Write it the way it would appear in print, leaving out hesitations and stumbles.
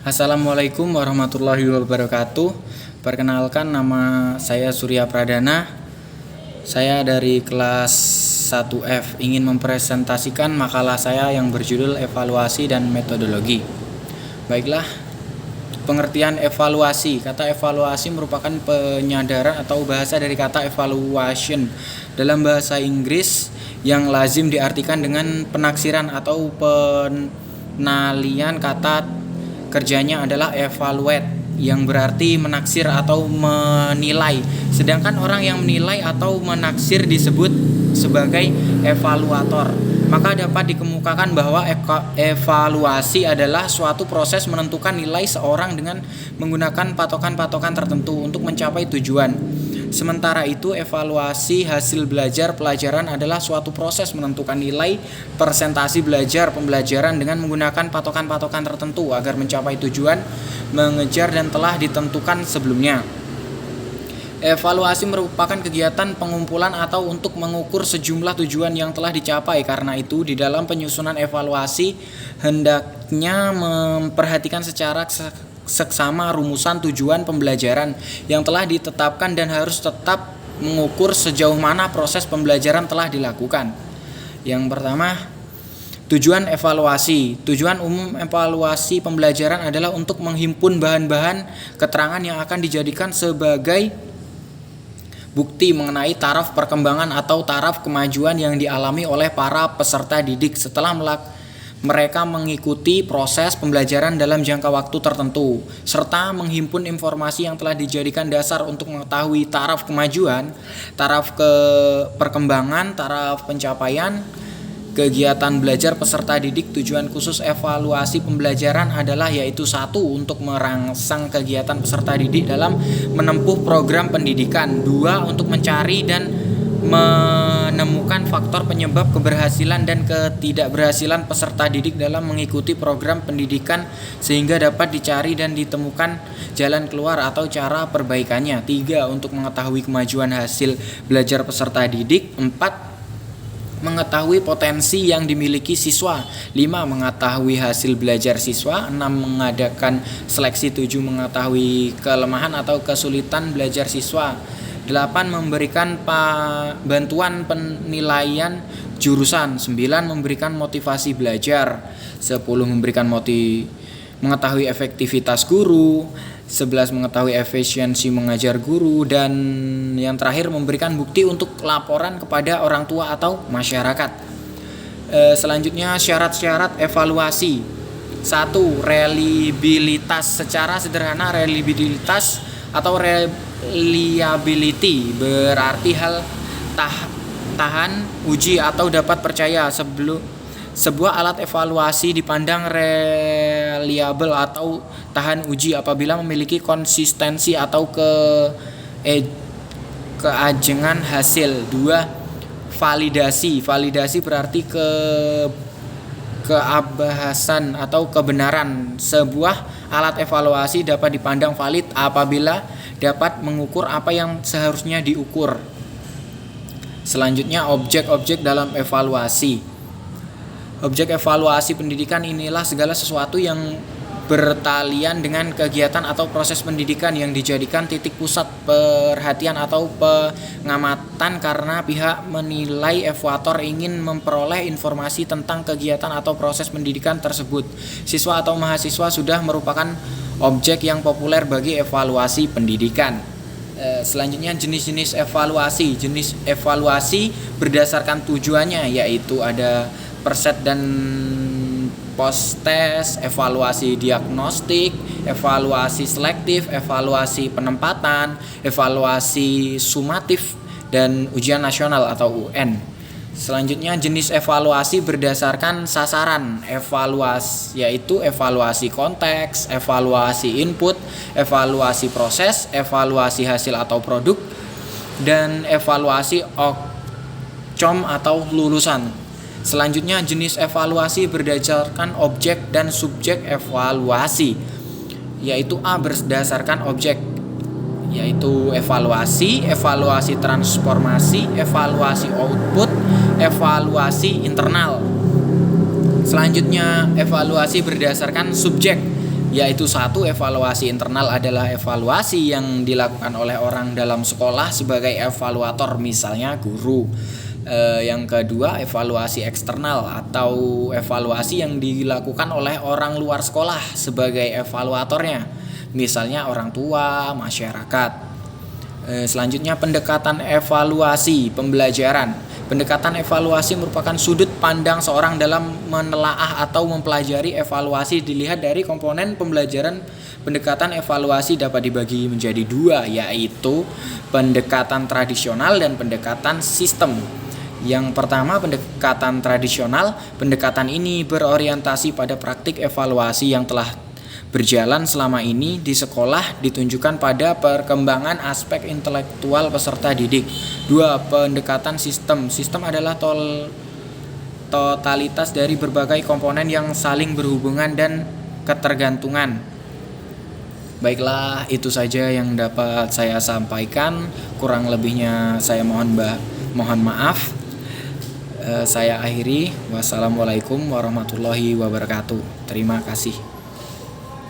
Assalamualaikum warahmatullahi wabarakatuh. Perkenalkan, nama saya Surya Pradana. Saya dari kelas 1F ingin mempresentasikan makalah saya yang berjudul Evaluasi dan Metodologi. Baiklah, pengertian evaluasi. Kata evaluasi merupakan penyadaran atau bahasa dari kata evaluation dalam bahasa Inggris yang lazim diartikan dengan penaksiran atau penalian. Kata kerjanya adalah evaluate yang berarti menaksir atau menilai. Sedangkan orang yang menilai atau menaksir disebut sebagai evaluator. Maka dapat dikemukakan bahwa evaluasi adalah suatu proses menentukan nilai seorang dengan menggunakan patokan-patokan tertentu untuk mencapai tujuan. Sementara itu, evaluasi hasil belajar pelajaran adalah suatu proses menentukan nilai persentase belajar pembelajaran dengan menggunakan patokan-patokan tertentu agar mencapai tujuan mengejar dan telah ditentukan sebelumnya. Evaluasi merupakan kegiatan pengumpulan atau untuk mengukur sejumlah tujuan yang telah dicapai. Karena itu, di dalam penyusunan evaluasi hendaknya memperhatikan secara seksama rumusan tujuan pembelajaran yang telah ditetapkan dan harus tetap mengukur sejauh mana proses pembelajaran telah dilakukan. Yang pertama, tujuan evaluasi. Tujuan umum evaluasi pembelajaran adalah untuk menghimpun bahan-bahan keterangan yang akan dijadikan sebagai bukti mengenai taraf perkembangan atau taraf kemajuan yang dialami oleh para peserta didik setelah mereka mengikuti proses pembelajaran dalam jangka waktu tertentu, serta menghimpun informasi yang telah dijadikan dasar untuk mengetahui taraf kemajuan, taraf perkembangan, taraf pencapaian kegiatan belajar peserta didik. Tujuan khusus evaluasi pembelajaran adalah yaitu 1. Untuk merangsang kegiatan peserta didik dalam menempuh program pendidikan. 2. Untuk mencari dan menemukan faktor penyebab keberhasilan dan ketidakberhasilan peserta didik dalam mengikuti program pendidikan sehingga dapat dicari dan ditemukan jalan keluar atau cara perbaikannya. 3. Untuk mengetahui kemajuan hasil belajar peserta didik. 4. Mengetahui potensi yang dimiliki siswa. 5. Mengetahui hasil belajar siswa. 6. Mengadakan seleksi. 7. Mengetahui kelemahan atau kesulitan belajar siswa. 8. Memberikan bantuan penilaian jurusan. 9. Memberikan motivasi belajar. 10. Memberikan mengetahui efektivitas guru. 11. Mengetahui efisiensi mengajar guru. Dan yang terakhir, memberikan bukti untuk laporan kepada orang tua atau masyarakat. Selanjutnya, syarat-syarat evaluasi. 1. Reliabilitas. Secara sederhana, reliabilitas atau reliability berarti hal tahan uji atau dapat percaya. Sebuah alat evaluasi dipandang reliable atau tahan uji apabila memiliki konsistensi atau keajengan hasil. 2. Validasi. Validasi berarti keabsahan atau kebenaran. Sebuah alat evaluasi dapat dipandang valid apabila dapat mengukur apa yang seharusnya diukur. Selanjutnya, objek-objek dalam evaluasi. Objek evaluasi pendidikan inilah segala sesuatu yang bertalian dengan kegiatan atau proses pendidikan yang dijadikan titik pusat perhatian atau pengamatan karena pihak menilai evaluator ingin memperoleh informasi tentang kegiatan atau proses pendidikan tersebut. Siswa atau mahasiswa sudah merupakan objek yang populer bagi evaluasi pendidikan. Selanjutnya, jenis-jenis evaluasi. Jenis evaluasi berdasarkan tujuannya, yaitu ada preset dan post test, evaluasi diagnostik, evaluasi selektif, evaluasi penempatan, evaluasi sumatif, dan ujian nasional atau UN. Selanjutnya, jenis evaluasi berdasarkan sasaran. Evaluasi yaitu evaluasi konteks, evaluasi input, evaluasi proses, evaluasi hasil atau produk, dan evaluasi outcome atau lulusan. Selanjutnya, jenis evaluasi berdasarkan objek dan subjek evaluasi, yaitu A. Berdasarkan objek, yaitu evaluasi transformasi, evaluasi output, evaluasi internal. Selanjutnya, evaluasi berdasarkan subjek, yaitu satu, evaluasi internal adalah evaluasi yang dilakukan oleh orang dalam sekolah sebagai evaluator, misalnya guru. Yang kedua, evaluasi eksternal atau evaluasi yang dilakukan oleh orang luar sekolah sebagai evaluatornya, misalnya orang tua, masyarakat. Selanjutnya, pendekatan evaluasi pembelajaran. Pendekatan evaluasi merupakan sudut pandang seorang dalam menelaah atau mempelajari evaluasi. Dilihat dari komponen pembelajaran. Pendekatan evaluasi dapat dibagi menjadi dua, yaitu pendekatan tradisional dan pendekatan sistem. Yang pertama, pendekatan tradisional. Pendekatan ini berorientasi pada praktik evaluasi yang telah berjalan selama ini di sekolah, ditunjukkan pada perkembangan aspek intelektual peserta didik. 2. Pendekatan sistem. Sistem adalah totalitas dari berbagai komponen yang saling berhubungan dan ketergantungan. Baiklah, itu saja yang dapat saya sampaikan. Kurang lebihnya saya mohon maaf. Saya akhiri. Wassalamualaikum warahmatullahi wabarakatuh. Terima kasih.